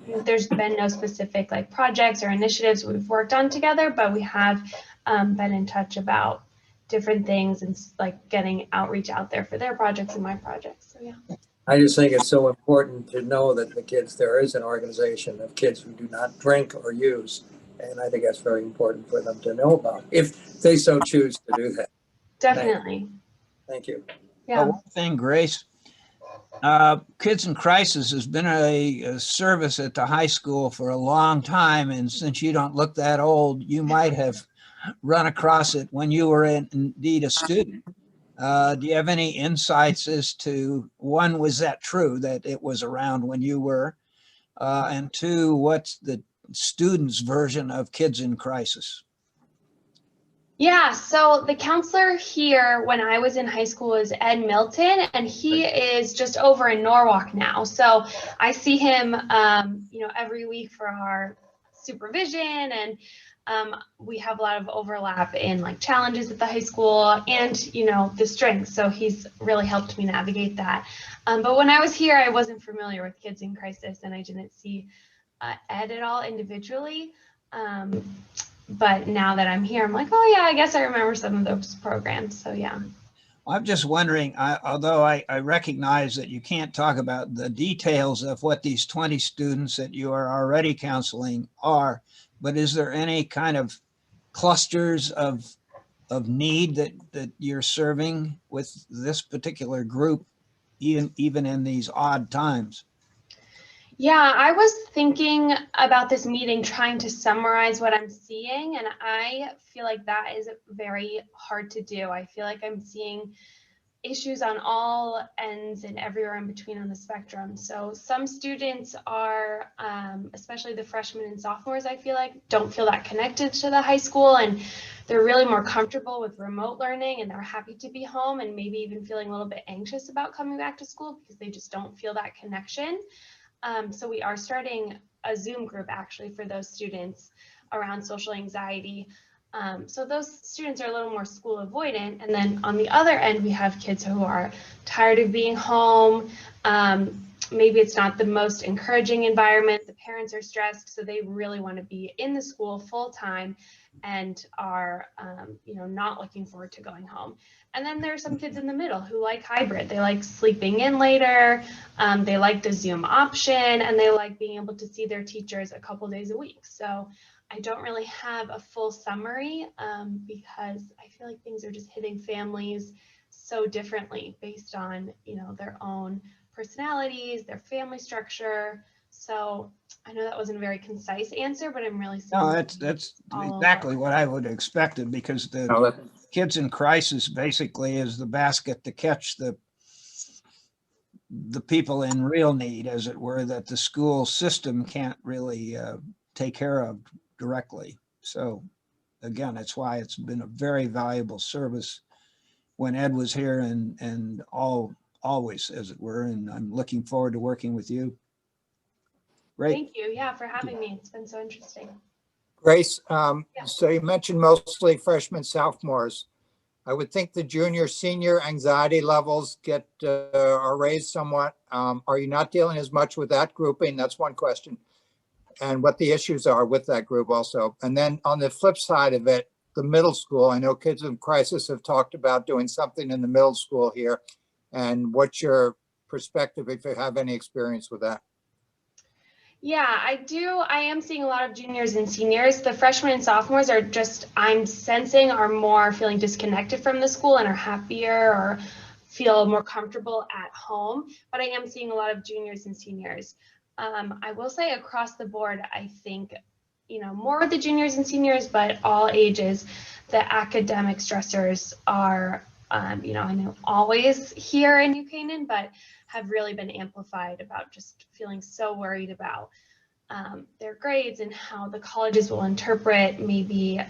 there's been no specific like projects or initiatives we've worked on together, but we have been in touch about different things and like getting outreach out there for their projects and my projects. So yeah. I just think it's so important to know that there is an organization of kids who do not drink or use. And I think that's very important for them to know about if they so choose to do that. Definitely. Thank you. Yeah. One thing, Grace, Kids in Crisis has been a service at the high school for a long time. And since you don't look that old, you might have run across it when you were indeed a student. Do you have any insights as to, one, was that true that it was around when you were? And two, what's the students' version of Kids in Crisis? Yeah, so the counselor here when I was in high school was Ed Milton, and he is just over in Norwalk now. So I see him, every week for our supervision, and we have a lot of overlap in like challenges at the high school and, the strengths. So he's really helped me navigate that. But when I was here, I wasn't familiar with Kids in Crisis, and I didn't see Ed at all individually. But now that I'm here, I'm like, oh yeah, I guess I remember some of those programs. So yeah. I'm just wondering, although I recognize that you can't talk about the details of what these 20 students that you are already counseling are, but is there any kind of clusters of need that you're serving with this particular group, even in these odd times? Yeah, I was thinking about this meeting, trying to summarize what I'm seeing, and I feel like that is very hard to do. I feel like I'm seeing issues on all ends and everywhere in between on the spectrum. So some students are, especially the freshmen and sophomores, I feel like don't feel that connected to the high school, and they're really more comfortable with remote learning, and they're happy to be home and maybe even feeling a little bit anxious about coming back to school because they just don't feel that connection. So we are starting a Zoom group actually for those students around social anxiety. So those students are a little more school avoidant. And then on the other end, we have kids who are tired of being home. Maybe it's not the most encouraging environment. The parents are stressed, so they really want to be in the school full time and are, not looking forward to going home. And then there are some kids in the middle who like hybrid. They like sleeping in later. They like the Zoom option, and they like being able to see their teachers a couple days a week. So I don't really have a full summary because I feel like things are just hitting families so differently based on, their own personalities, their family structure. So I know that wasn't a very concise answer, but I'm really No, that's exactly what I would have expected, because the Kids in Crisis basically is the basket to catch the people in real need, as it were, that the school system can't really take care of directly. So again, it's why it's been a very valuable service when Ed was here and always, as it were, and I'm looking forward to working with you. Great. Thank you. Yeah, for having me. It's been so interesting. Grace, so you mentioned mostly freshmen, sophomores. I would think the junior, senior anxiety levels are raised somewhat. Are you not dealing as much with that grouping? That's one question. And what the issues are with that group also. And then on the flip side of it, the middle school, I know Kids in Crisis have talked about doing something in the middle school here. And what's your perspective, if you have any experience with that? Yeah, I do. I am seeing a lot of juniors and seniors. The freshmen and sophomores are just, I'm sensing, are more feeling disconnected from the school and are happier or feel more comfortable at home. But I am seeing a lot of juniors and seniors. I will say across the board, I think, more with the juniors and seniors, but all ages, the academic stressors are, I know always here in New Canaan, but have really been amplified about just feeling so worried about their grades and how the colleges will interpret maybe,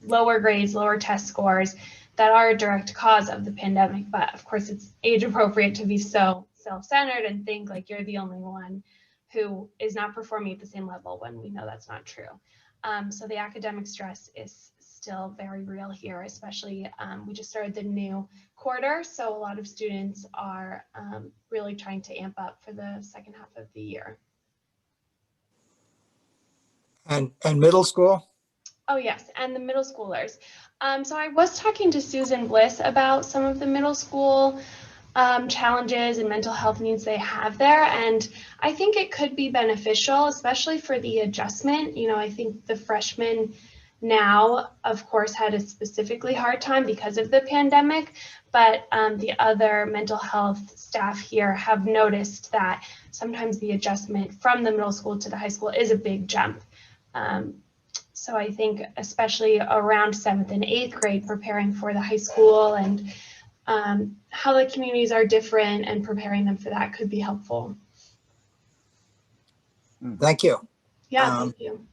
lower grades, lower test scores that are a direct cause of the pandemic. But of course, it's age appropriate to be so self-centered and think like you're the only one who is not performing at the same level when we know that's not true. So the academic stress is still very real here, especially we just started the new quarter. So a lot of students are really trying to amp up for the second half of the year. And middle school? Oh yes, and the middle schoolers. So I was talking to Susan Bliss about some of the middle school challenges and mental health needs they have there. And I think it could be beneficial, especially for the adjustment. I think the freshmen now, of course, had a specifically hard time because of the pandemic, but the other mental health staff here have noticed that sometimes the adjustment from the middle school to the high school is a big jump. So I think especially around 7th and 8th grade, preparing for the high school and how the communities are different and preparing them for that could be helpful. Thank you. Yeah, thank you.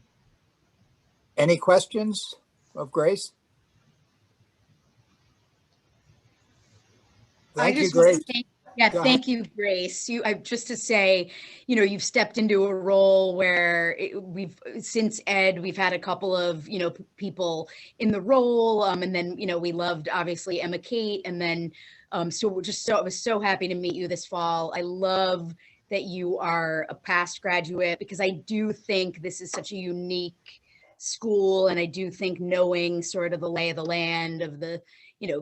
Any questions of Grace? Thank you, Grace. Go ahead. Thank you, Grace. Just to say, you've stepped into a role where since Ed, we've had a couple of, people in the role. And then, we loved obviously Emma Kate. And then, I was so happy to meet you this fall. I love that you are a past graduate because I do think this is such a unique school. And I do think knowing sort of the lay of the land of the,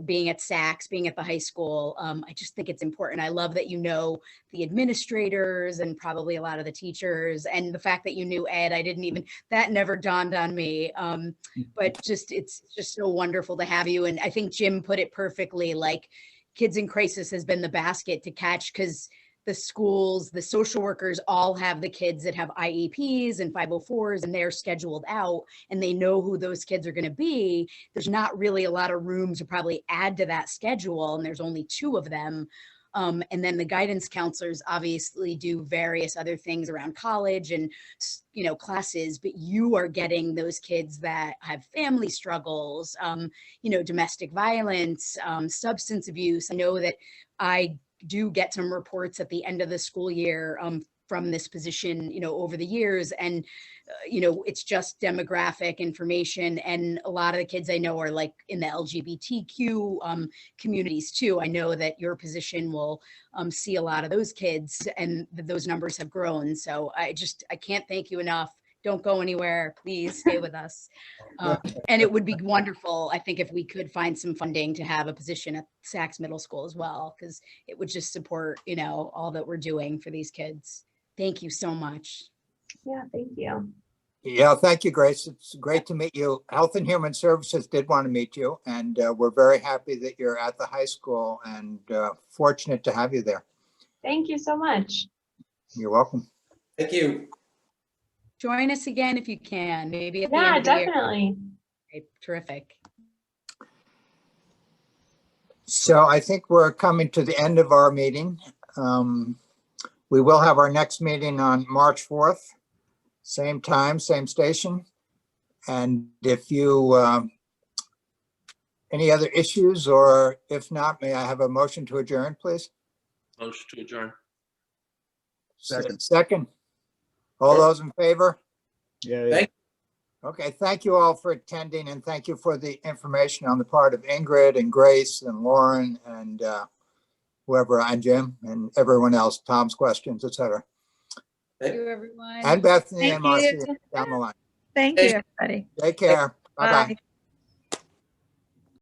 being at Saks, being at the high school, I just think it's important. I love that the administrators and probably a lot of the teachers, and the fact that you knew Ed, that never dawned on me. But it's just so wonderful to have you. And I think Jim put it perfectly, like Kids in Crisis has been the basket to catch because the schools, the social workers all have the kids that have IEPs and 504s and they're scheduled out and they know who those kids are going to be. There's not really a lot of room to probably add to that schedule. And there's only 2 of them. And then the guidance counselors obviously do various other things around college and, classes, but you are getting those kids that have family struggles, domestic violence, substance abuse. I know that I do get some reports at the end of the school year from this position, over the years. And, it's just demographic information. And a lot of the kids I know are like in the LGBTQ communities too. I know that your position will see a lot of those kids and those numbers have grown. So I can't thank you enough. Don't go anywhere. Please stay with us. And it would be wonderful, I think, if we could find some funding to have a position at Saks Middle School as well, because it would just support, all that we're doing for these kids. Thank you so much. Yeah, thank you. Yeah, thank you, Grace. It's great to meet you. Health and Human Services did want to meet you, and we're very happy that you're at the high school and fortunate to have you there. Thank you so much. You're welcome. Thank you. Join us again if you can, maybe at the end Yeah, of the year. definitely. Okay, terrific. So I think we're coming to the end of our meeting. We will have our next meeting on March 4th, same time, same station. And if you, any other issues, or if not, may I have a motion to adjourn, please? Motion to adjourn. Second. All those in favor? Thank Okay, thank you all for attending, and thank you for the information on the part of Ingrid and Grace and Lauren and whoever, and Jim and everyone else, Tom's questions, et cetera. Thank you, everyone. And Bethany Thank and Marcy you. down the line. Thank you, everybody. Take care. Bye-bye. Bye.